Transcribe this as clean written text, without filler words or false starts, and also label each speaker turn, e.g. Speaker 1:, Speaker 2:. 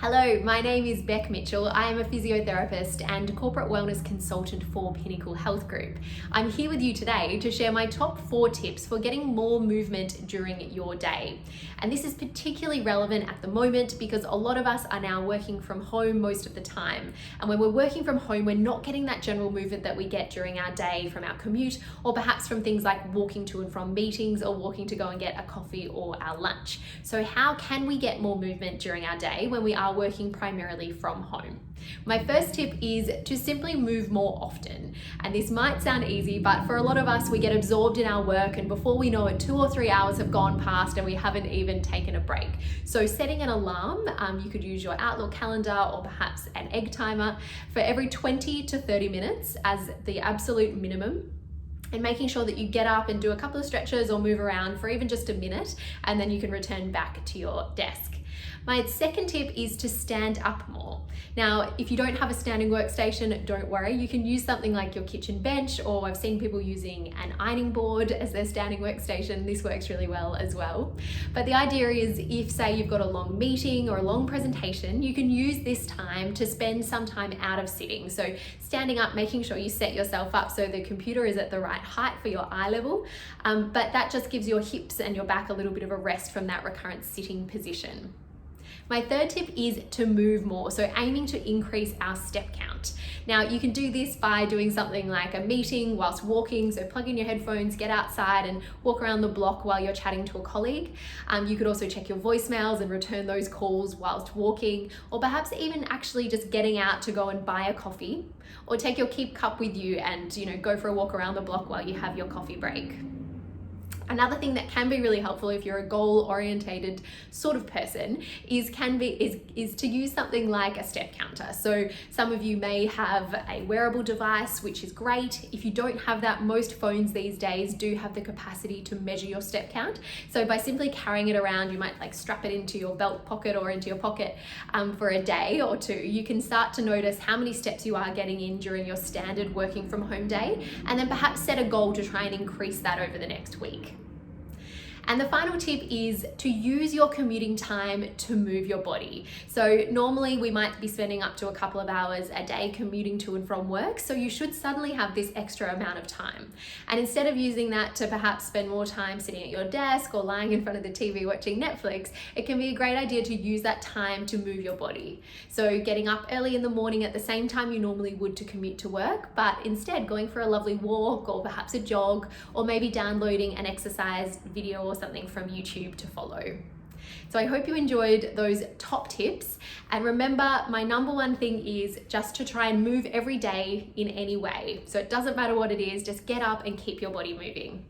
Speaker 1: Hello, my name is Beck Mitchell. I am a physiotherapist and corporate wellness consultant for Pinnacle Health Group. I'm here with you today to share my top 4 tips for getting more movement during your day. And this is particularly relevant at the moment because a lot of us are now working from home most of the time. And when we're working from home, we're not getting that general movement that we get during our day from our commute, or perhaps from things like walking to and from meetings or walking to go and get a coffee or our lunch. So how can we get more movement during our day when we are working primarily from home? My first tip is to simply move more often. And this might sound easy, but for a lot of us, we get absorbed in our work, and before we know it, 2 or 3 hours have gone past and we haven't even taken a break. So setting an alarm, you could use your Outlook calendar or perhaps an egg timer for every 20 to 30 minutes as the absolute minimum, and making sure that you get up and do a couple of stretches or move around for even just a minute, and then you can return back to your desk. My second tip is to stand up more. Now, if you don't have a standing workstation, don't worry. You can use something like your kitchen bench, or I've seen people using an ironing board as their standing workstation. This works really well as well. But the idea is, if say you've got a long meeting or a long presentation, you can use this time to spend some time out of sitting. So standing up, making sure you set yourself up so the computer is at the right height for your eye level, but that just gives your hips and your back a little bit of a rest from that recurrent sitting position. My third tip is to move more, so aiming to increase our step count. Now, you can do this by doing something like a meeting whilst walking, so plug in your headphones, get outside and walk around the block while you're chatting to a colleague. You could also check your voicemails and return those calls whilst walking, or perhaps even actually just getting out to go and buy a coffee, or take your Keep Cup with you and go for a walk around the block while you have your coffee break. Another thing that can be really helpful if you're a goal-orientated sort of person is to use something like a step counter. So some of you may have a wearable device, which is great. If you don't have that, most phones these days do have the capacity to measure your step count. So by simply carrying it around, you might strap it into your belt pocket or into your pocket for a day or two. You can start to notice how many steps you are getting in during your standard working from home day, and then perhaps set a goal to try and increase that over the next week. And the final tip is to use your commuting time to move your body. So normally we might be spending up to a couple of hours a day commuting to and from work, so you should suddenly have this extra amount of time. And instead of using that to perhaps spend more time sitting at your desk or lying in front of the TV watching Netflix, it can be a great idea to use that time to move your body. So getting up early in the morning at the same time you normally would to commute to work, but instead going for a lovely walk or perhaps a jog, or maybe downloading an exercise video or something from YouTube to follow. So I hope you enjoyed those top tips, and remember, my number one thing is just to try and move every day in any way. So it doesn't matter what it is, just get up and keep your body moving.